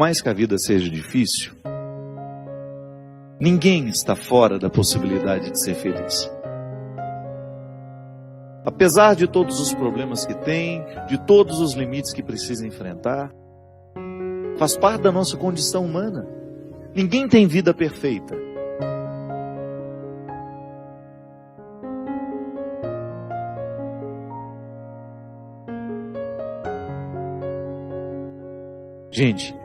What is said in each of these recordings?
mais que a vida seja difícil, ninguém está fora da possibilidade de ser feliz. Apesar de todos os problemas que tem, de todos os limites que precisa enfrentar, faz parte da nossa condição humana. Ninguém tem vida perfeita. Gente,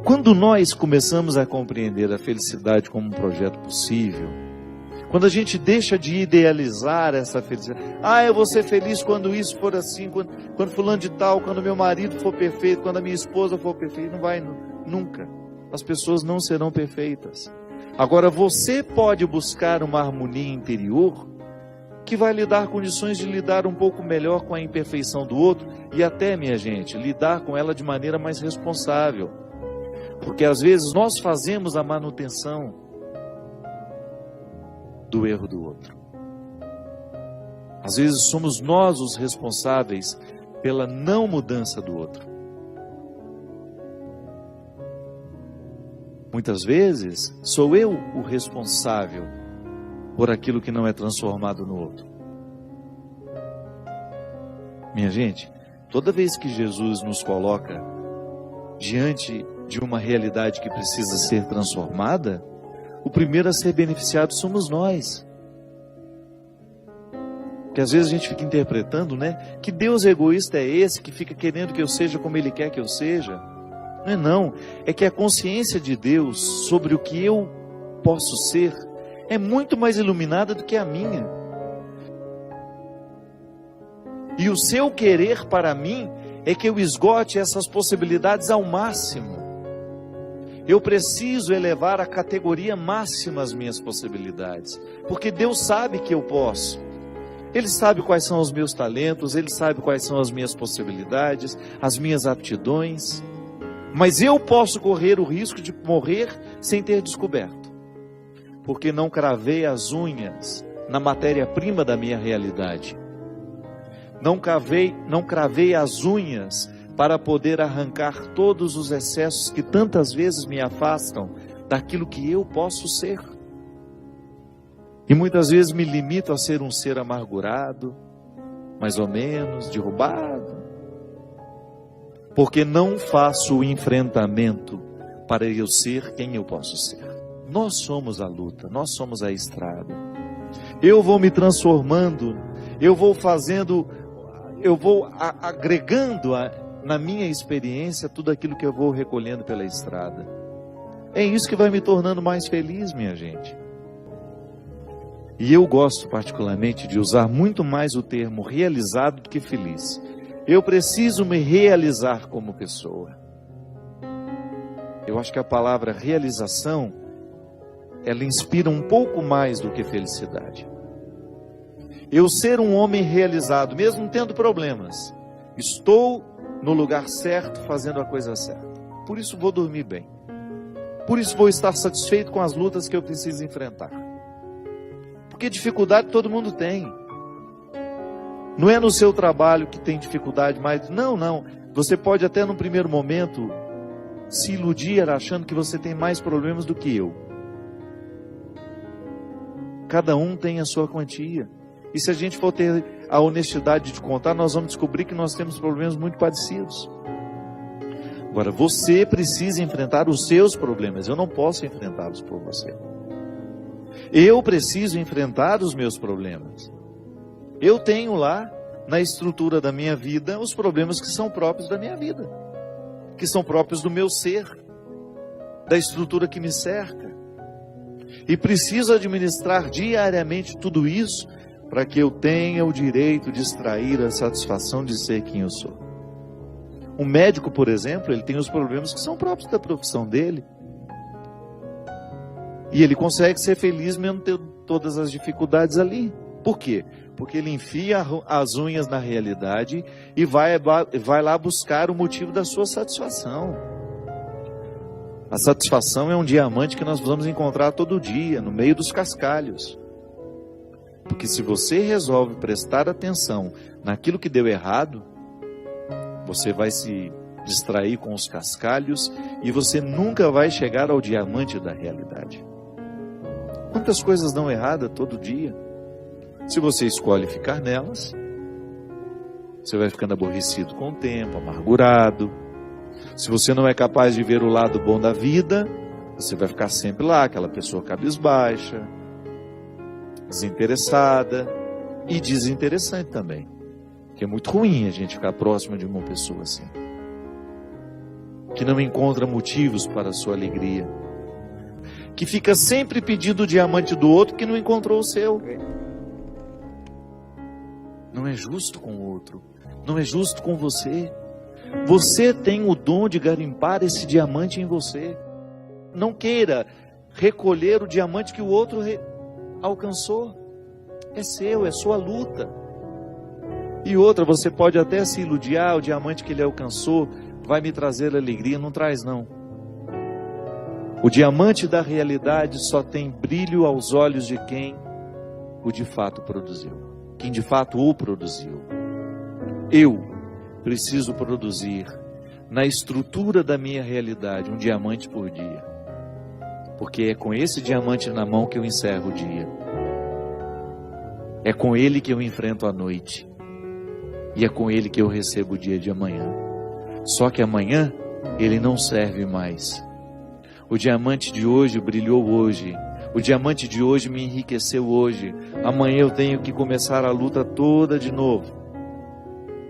quando nós começamos a compreender a felicidade como um projeto possível, quando a gente deixa de idealizar essa felicidade, eu vou ser feliz quando isso for assim, quando fulano de tal, quando meu marido for perfeito, quando a minha esposa for perfeita, não vai nunca. As pessoas não serão perfeitas. Agora você pode buscar uma harmonia interior que vai lhe dar condições de lidar um pouco melhor com a imperfeição do outro e até, minha gente, lidar com ela de maneira mais responsável. Porque às vezes nós fazemos a manutenção do erro do outro. Às vezes somos nós os responsáveis pela não mudança do outro. Muitas vezes sou eu o responsável por aquilo que não é transformado no outro. Minha gente, toda vez que Jesus nos coloca diante de uma realidade que precisa ser transformada, o primeiro a ser beneficiado somos nós. Porque às vezes a gente fica interpretando, que Deus egoísta é esse que fica querendo que eu seja como Ele quer que eu seja. Não, é que a consciência de Deus sobre o que eu posso ser é muito mais iluminada do que a minha. E o seu querer para mim é que eu esgote essas possibilidades ao máximo. Eu preciso elevar a categoria máxima as minhas possibilidades, porque Deus sabe que eu posso. Ele sabe quais são os meus talentos, Ele sabe quais são as minhas possibilidades, as minhas aptidões. Mas eu posso correr o risco de morrer sem ter descoberto, porque não cravei as unhas na matéria-prima da minha realidade. Não cravei as unhas para poder arrancar todos os excessos que tantas vezes me afastam daquilo que eu posso ser. E muitas vezes me limito a ser um ser amargurado, mais ou menos, derrubado, porque não faço o enfrentamento para eu ser quem eu posso ser. Nós somos a luta, nós somos a estrada. Eu vou me transformando, eu vou agregando na minha experiência tudo aquilo que eu vou recolhendo pela estrada. É isso que vai me tornando mais feliz, minha gente. E eu gosto particularmente de usar muito mais o termo realizado do que feliz. Eu preciso me realizar como pessoa. Eu acho que a palavra realização, ela inspira um pouco mais do que felicidade. Eu ser um homem realizado, mesmo tendo problemas, estou no lugar certo, fazendo a coisa certa. Por isso vou dormir bem. Por isso vou estar satisfeito com as lutas que eu preciso enfrentar. Porque dificuldade todo mundo tem. Não é no seu trabalho que tem dificuldade, mas não. Você pode até no primeiro momento se iludir achando que você tem mais problemas do que eu. Cada um tem a sua quantia. E se a gente for ter a honestidade de contar, nós vamos descobrir que nós temos problemas muito parecidos. Agora, você precisa enfrentar os seus problemas. Eu não posso enfrentá-los por você. Eu preciso enfrentar os meus problemas. Eu tenho lá, na estrutura da minha vida, os problemas que são próprios da minha vida, que são próprios do meu ser, da estrutura que me cerca. E preciso administrar diariamente tudo isso para que eu tenha o direito de extrair a satisfação de ser quem eu sou. Um médico, por exemplo, ele tem os problemas que são próprios da profissão dele. E ele consegue ser feliz mesmo tendo todas as dificuldades ali. Por quê? Porque ele enfia as unhas na realidade e vai lá buscar o motivo da sua satisfação. A satisfação é um diamante que nós vamos encontrar todo dia, no meio dos cascalhos. Porque se você resolve prestar atenção naquilo que deu errado, você vai se distrair com os cascalhos, e você nunca vai chegar ao diamante da realidade. Quantas coisas dão errada todo dia? Se você escolhe ficar nelas, você vai ficando aborrecido com o tempo, amargurado. Se você não é capaz de ver o lado bom da vida, você vai ficar sempre lá, aquela pessoa cabisbaixa, desinteressada e desinteressante também. Que é muito ruim a gente ficar próximo de uma pessoa assim, que não encontra motivos para a sua alegria, que fica sempre pedindo o diamante do outro que não encontrou o seu. Não é justo com o outro, não é justo com você. Você tem o dom de garimpar esse diamante em você. Não queira recolher o diamante que o outro alcançou. É seu, é sua luta. E outra, você pode até se iludir, o diamante que ele alcançou vai me trazer alegria. Não traz, não. O diamante da realidade só tem brilho aos olhos de quem o de fato produziu, quem de fato o produziu. Eu preciso produzir na estrutura da minha realidade um diamante por dia, porque é com esse diamante na mão que eu encerro o dia, é com ele que eu enfrento a noite, e é com ele que eu recebo o dia de amanhã. Só que amanhã ele não serve mais. O diamante de hoje brilhou hoje, o diamante de hoje me enriqueceu hoje. Amanhã eu tenho que começar a luta toda de novo,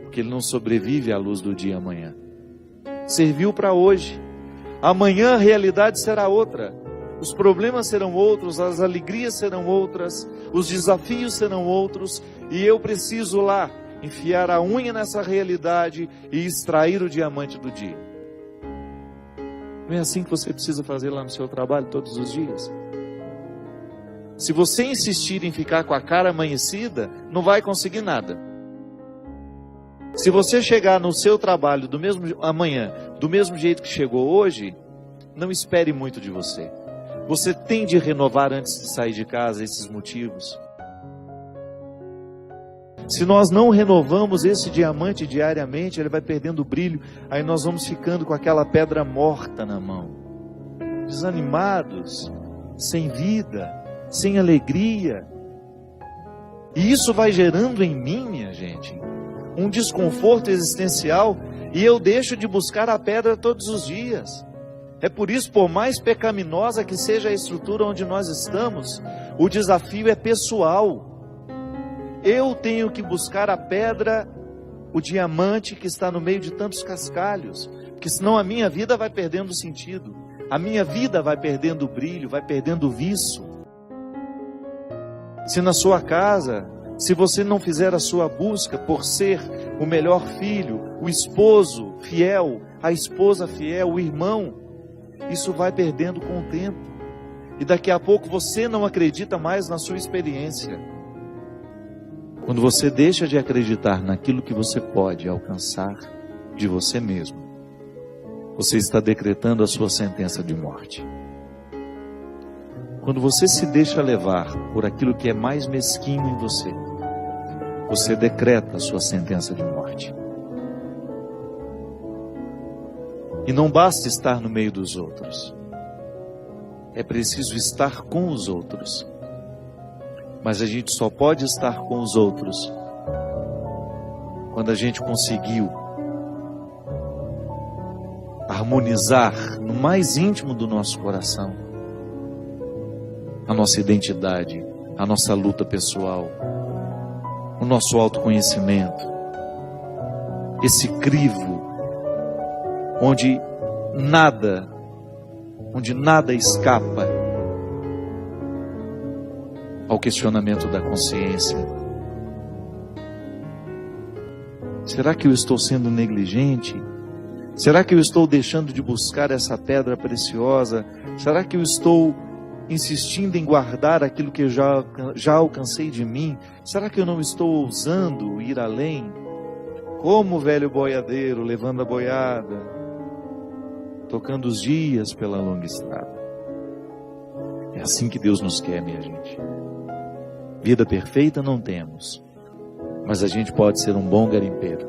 porque ele não sobrevive à luz do dia amanhã. Serviu para hoje. Amanhã a realidade será outra. Os problemas serão outros, as alegrias serão outras, os desafios serão outros, e eu preciso lá enfiar a unha nessa realidade e extrair o diamante do dia. Não é assim que você precisa fazer lá no seu trabalho todos os dias? Se você insistir em ficar com a cara amanhecida, não vai conseguir nada. Se você chegar no seu trabalho amanhã, do mesmo jeito que chegou hoje, não espere muito de você. Você tem de renovar antes de sair de casa esses motivos. Se nós não renovamos esse diamante diariamente, ele vai perdendo o brilho, aí nós vamos ficando com aquela pedra morta na mão, desanimados, sem vida, sem alegria. E isso vai gerando em mim, minha gente, um desconforto existencial, e eu deixo de buscar a pedra todos os dias. É por isso, por mais pecaminosa que seja a estrutura onde nós estamos, o desafio é pessoal. Eu tenho que buscar a pedra, o diamante que está no meio de tantos cascalhos, porque senão a minha vida vai perdendo sentido, a minha vida vai perdendo o brilho, vai perdendo o viço. Se na sua casa, se você não fizer a sua busca por ser o melhor filho, o esposo fiel, a esposa fiel, o irmão, isso vai perdendo com o tempo. E daqui a pouco você não acredita mais na sua experiência. Quando você deixa de acreditar naquilo que você pode alcançar de você mesmo, você está decretando a sua sentença de morte. Quando você se deixa levar por aquilo que é mais mesquinho em você, você decreta a sua sentença de morte. E não basta estar no meio dos outros. É preciso estar com os outros. Mas a gente só pode estar com os outros quando a gente conseguiu harmonizar no mais íntimo do nosso coração a nossa identidade, a nossa luta pessoal, o nosso autoconhecimento, esse crivo onde nada escapa ao questionamento da consciência. Será que eu estou sendo negligente? Será que eu estou deixando de buscar essa pedra preciosa? Será que eu estou insistindo em guardar aquilo que eu já alcancei de mim? Será que eu não estou ousando ir além? Como o velho boiadeiro levando a boiada, tocando os dias pela longa estrada. É assim que Deus nos quer, minha gente. Vida perfeita não temos, mas a gente pode ser um bom garimpeiro.